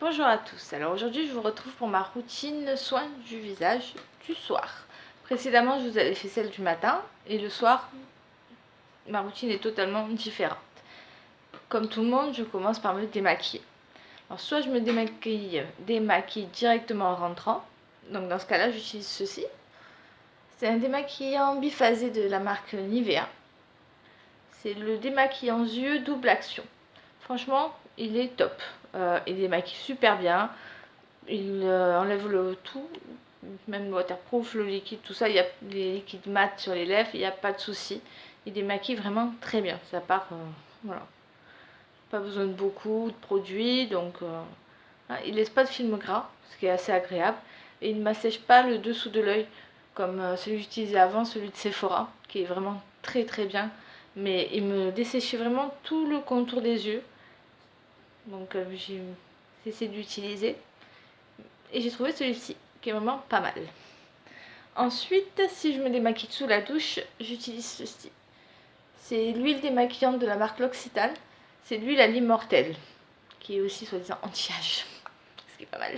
Bonjour à tous, alors aujourd'hui je vous retrouve pour ma routine soin du visage du soir. Précédemment je vous avais fait celle du matin et le soir ma routine est totalement différente. Comme tout le monde, je commence par me démaquiller. Alors soit je me démaquille directement en rentrant, donc dans ce cas là j'utilise ceci. C'est un démaquillant biphasé de la marque Nivea. C'est le démaquillant yeux double action. Franchement il est top, il démaquille super bien. Il enlève le tout, même le waterproof, le liquide, tout ça. Il y a les liquides mat sur les lèvres, il n'y a pas de souci. Il démaquille vraiment très bien. Ça part, voilà. Pas besoin de beaucoup de produits, donc il laisse pas de film gras, ce qui est assez agréable. Et il ne m'assèche pas le dessous de l'œil comme celui que j'utilisais avant, celui de Sephora, qui est vraiment très très bien. Mais il me desséchait vraiment tout le contour des yeux. Donc j'ai essayé d'utiliser. Et j'ai trouvé celui-ci qui est vraiment pas mal. Ensuite, si je me démaquille sous la douche, j'utilise ceci. C'est l'huile démaquillante de la marque L'Occitane. C'est l'huile à l'immortelle, qui est aussi soi-disant anti-âge, ce qui est pas mal.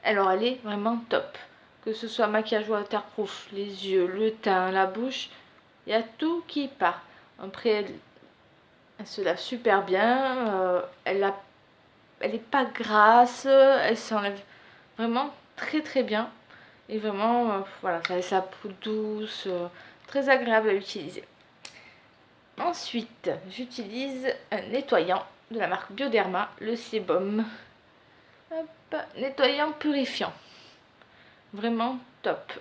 Alors elle est vraiment top. Que ce soit maquillage waterproof, les yeux, le teint, la bouche, il y a tout qui part. Après, elle se lave super bien. Elle est pas grasse, elle s'enlève vraiment très très bien. Et vraiment, voilà, ça a sa peau douce, très agréable à utiliser. Ensuite, j'utilise un nettoyant de la marque Bioderma, le Sebum. Hop, nettoyant purifiant. Vraiment top.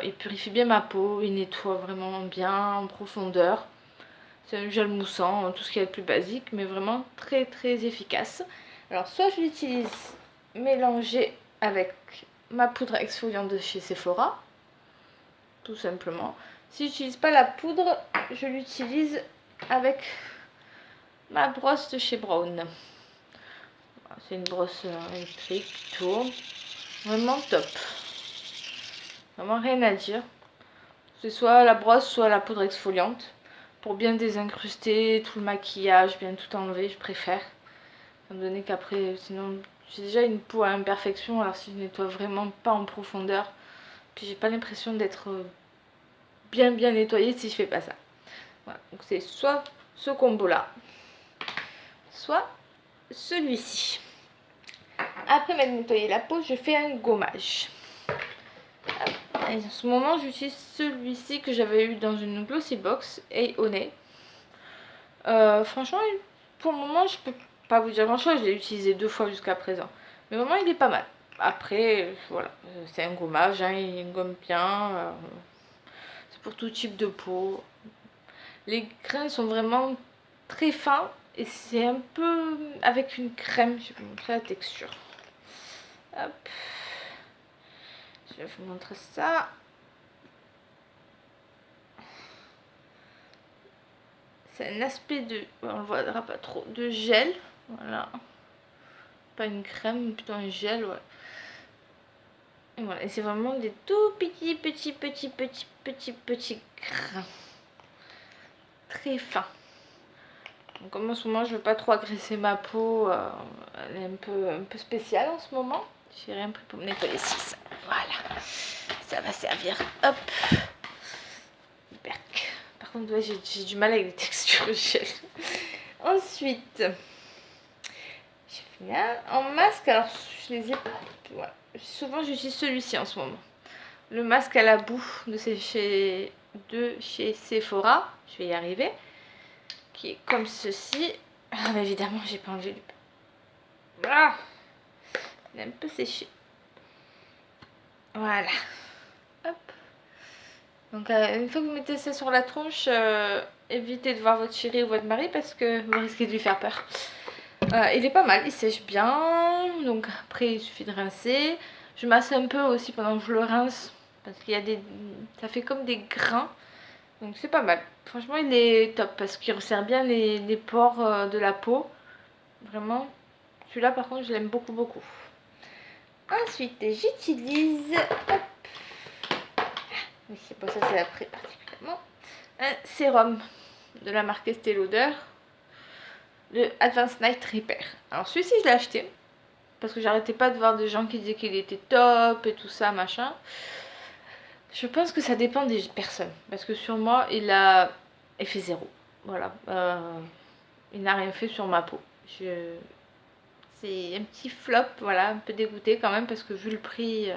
Il purifie bien ma peau, il nettoie vraiment bien en profondeur. C'est un gel moussant, tout ce qui est le plus basique, mais vraiment très très efficace. Alors, soit je l'utilise mélangé avec ma poudre exfoliante de chez Sephora, tout simplement. Si j'utilise pas la poudre, je l'utilise avec ma brosse de chez Brown. C'est une brosse électrique qui tourne. Vraiment top. Vraiment rien à dire. C'est soit la brosse, soit la poudre exfoliante. Pour bien désincruster tout le maquillage, bien tout enlever, je préfère. Étant donné qu'après, sinon, j'ai déjà une peau à imperfection. Alors si je nettoie vraiment pas en profondeur, puis j'ai pas l'impression d'être bien nettoyée si je fais pas ça. Voilà, donc c'est soit ce combo là, soit celui-ci. Après m'être nettoyé la peau, je fais un gommage. Et en ce moment, j'utilise celui-ci que j'avais eu dans une glossy box et au nez. Franchement, pour le moment, je peux pas vous dire grand chose. Je l'ai utilisé 2 fois jusqu'à présent, mais vraiment, il est pas mal. Après, voilà, c'est un gommage, hein, il gomme bien. C'est pour tout type de peau. Les grains sont vraiment très fins et c'est un peu avec une crème. Je vais vous montrer la texture. Hop. Je vais vous montrer ça. C'est un aspect de, on le voit pas trop, de gel. Voilà. Pas une crème, mais plutôt un gel, ouais. Et voilà, et c'est vraiment des tout petits grains. Très fins. Donc, comme en ce moment, je veux pas trop agresser ma peau, elle est un peu spéciale en ce moment. J'ai rien pris pour me nettoyer ici. Voilà. Ça va servir. Hop. Berk. Par contre, ouais, j'ai du mal avec les textures gel. Ensuite, j'ai fini en masque. Alors, je les ai. Voilà. Souvent, j'utilise celui-ci en ce moment. Le masque à la boue de chez Sephora. Je vais y arriver. Qui est comme ceci. Ah, mais évidemment, j'ai pas enlevé le. Ah, il est un peu séché. Voilà. Hop. Donc, une fois que vous mettez ça sur la tronche, évitez de voir votre chéri ou votre mari parce que vous risquez de lui faire peur. Il est pas mal, il sèche bien. Donc, après, il suffit de rincer. Je masse un peu aussi pendant que je le rince parce qu'il y a des. Ça fait comme des grains. Donc, c'est pas mal. Franchement, il est top parce qu'il resserre bien les pores de la peau. Vraiment. Celui-là, par contre, je l'aime beaucoup. Ensuite, j'utilise. Mais c'est pas ça, c'est après particulièrement. Un sérum de la marque Estée Lauder, le Advanced Night Repair. Alors celui-ci, je l'ai acheté parce que j'arrêtais pas de voir des gens qui disaient qu'il était top et tout ça, machin. Je pense que ça dépend des personnes, parce que sur moi, il a effet zéro. Voilà. Il n'a rien fait sur ma peau. C'est un petit flop, voilà, un peu dégoûté quand même, parce que vu le prix,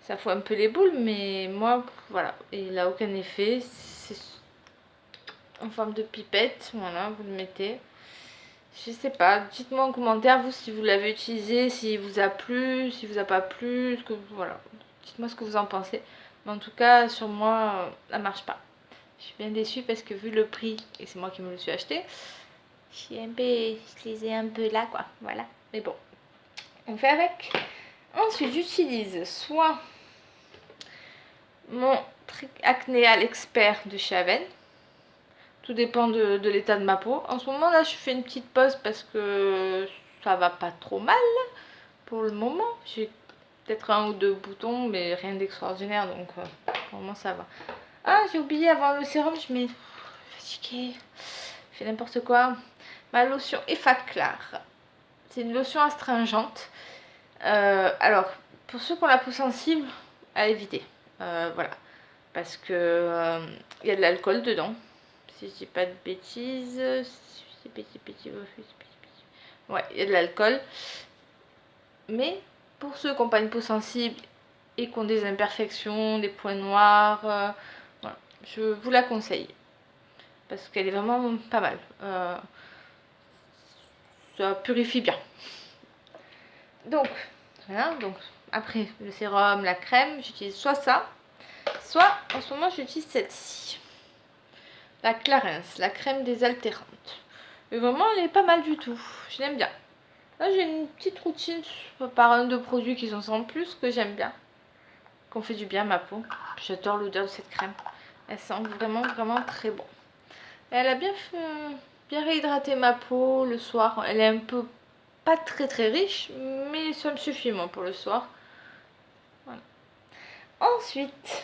ça fout un peu les boules, mais moi, voilà, il n'a aucun effet. C'est en forme de pipette, voilà, vous le mettez. Je sais pas, dites-moi en commentaire, vous, si vous l'avez utilisé, s'il vous a plu, s'il vous a pas plu, voilà. Dites-moi ce que vous en pensez. Mais en tout cas, sur moi, ça marche pas. Je suis bien déçue parce que vu le prix, et c'est moi qui me le suis acheté, je les ai un peu là, quoi. Voilà. Mais bon, on fait avec. Ensuite, j'utilise soit mon truc Acnéal Expert de chez Aven. Tout dépend de l'état de ma peau. En ce moment, là, je fais une petite pause parce que ça va pas trop mal pour le moment. J'ai peut-être 1 ou 2 boutons, mais rien d'extraordinaire, donc pour le moment, ça va. Ah, j'ai oublié avant le sérum, je m'ai fatiguée. Je fais n'importe quoi. Ma lotion Effaclar. C'est une lotion astringente. Alors, pour ceux qui ont la peau sensible, à éviter. Voilà. Parce que y a de l'alcool dedans. Si je dis pas de bêtises. Ouais, il y a de l'alcool. Mais pour ceux qui n'ont pas une peau sensible et qui ont des imperfections, des points noirs, voilà, je vous la conseille. Parce qu'elle est vraiment pas mal. Ça purifie bien. Donc, voilà. Donc, après le sérum, la crème, j'utilise soit ça, soit en ce moment j'utilise celle-ci. La Clarins, la crème désaltérante. Et vraiment, elle est pas mal du tout. Je l'aime bien. Là, j'ai une petite routine par 1-2 produits qui sont sans plus que j'aime bien. Qu'on fait du bien à ma peau. J'adore l'odeur de cette crème. Elle sent vraiment, vraiment très bon. Et elle a bien réhydraté ma peau le soir. Elle est un peu pas très très riche, mais ça me suffit moi pour le soir. Voilà. Ensuite,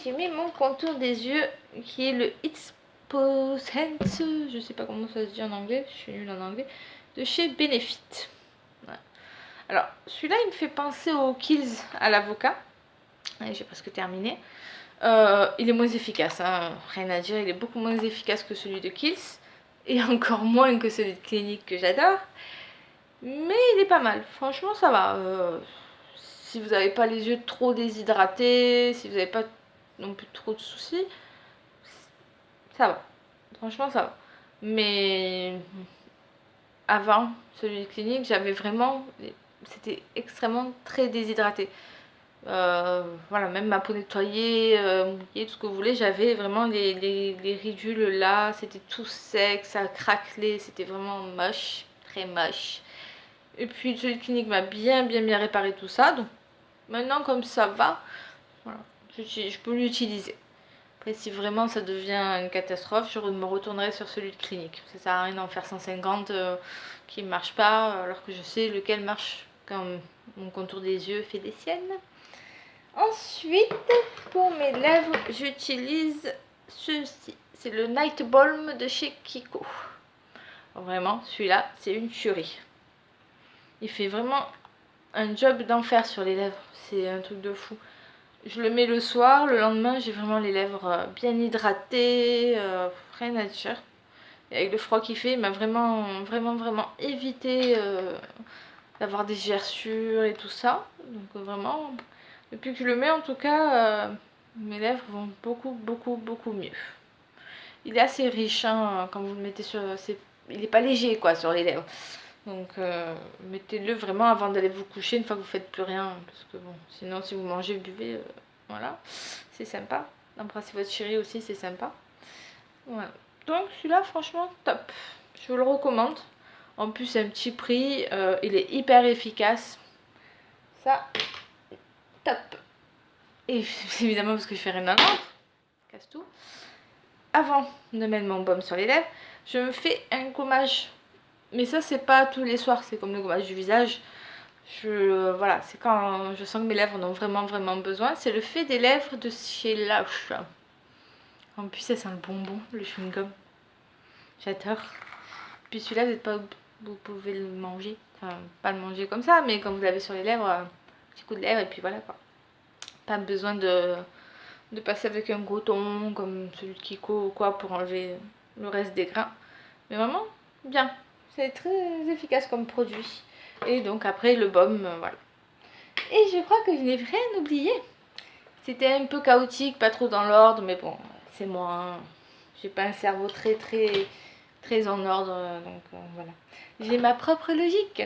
j'ai mis mon contour des yeux qui est le It's Potence, je sais pas comment ça se dit en anglais, je suis nulle en anglais, de chez Benefit. Voilà. Alors, celui-là, il me fait penser au Kiehl's à l'avocat. J'ai presque terminé. Il est moins efficace, hein, rien à dire, il est beaucoup moins efficace que celui de Kiehl's. Et encore moins que celui de Clinique que j'adore. Mais il est pas mal, franchement ça va. Si vous n'avez pas les yeux trop déshydratés, si vous n'avez pas non plus trop de soucis, ça va. Franchement ça va. Mais avant celui de Clinique, j'avais vraiment... C'était extrêmement très déshydraté. Voilà, même ma peau nettoyée, mouillée, tout ce que vous voulez, j'avais vraiment les ridules là, c'était tout sec, ça craquelait, c'était vraiment moche, très moche. Et puis celui de Clinique m'a bien réparé tout ça, donc maintenant comme ça va, voilà, je peux l'utiliser. Après si vraiment ça devient une catastrophe, je me retournerai sur celui de Clinique. Ça sert à rien d'en faire 150 qui ne marche pas, alors que je sais lequel marche quand mon contour des yeux fait des siennes. Ensuite, pour mes lèvres, j'utilise ceci. C'est le Night Balm de chez Kiko. Vraiment, celui-là, c'est une tuerie. Il fait vraiment un job d'enfer sur les lèvres. C'est un truc de fou. Je le mets le soir, le lendemain, j'ai vraiment les lèvres bien hydratées. Rien à dire. Et avec le froid qu'il fait, il m'a vraiment évité d'avoir des gerçures et tout ça. Donc vraiment... Depuis que je le mets, en tout cas, mes lèvres vont beaucoup mieux. Il est assez riche, hein, quand vous le mettez sur... Il n'est pas léger, quoi, sur les lèvres. Donc, mettez-le vraiment avant d'aller vous coucher, une fois que vous faites plus rien. Parce que bon, sinon, si vous mangez, buvez, voilà. C'est sympa. Embrasser votre chérie aussi, c'est sympa. Voilà. Donc, celui-là, franchement, top. Je vous le recommande. En plus, c'est un petit prix. Il est hyper efficace. Ça... Top. Et évidemment parce que je fais rien dans l'autre, casse tout. Avant de mettre mon baume sur les lèvres, je me fais un gommage. Mais ça c'est pas tous les soirs, c'est comme le gommage du visage. Voilà, c'est quand je sens que mes lèvres en ont vraiment besoin. C'est le fait des lèvres de chez Lush. En plus ça sent le bonbon, le chewing-gum. J'adore. Puis celui-là, vous n'êtes pas vous pouvez le manger. Enfin, pas le manger comme ça, mais quand vous l'avez sur les lèvres, un petit coup de lèvres et puis voilà quoi. Pas besoin de passer avec un coton comme celui de Kiko ou quoi pour enlever le reste des grains. Mais vraiment, bien. C'est très efficace comme produit. Et donc après le baume, voilà. Et je crois que je n'ai rien oublié. C'était un peu chaotique, pas trop dans l'ordre, mais bon, c'est moi. Hein. J'ai pas un cerveau très en ordre, donc voilà. J'ai ma propre logique.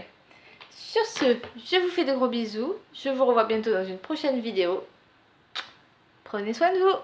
Sur ce, je vous fais de gros bisous. Je vous revois bientôt dans une prochaine vidéo. Prenez soin de vous.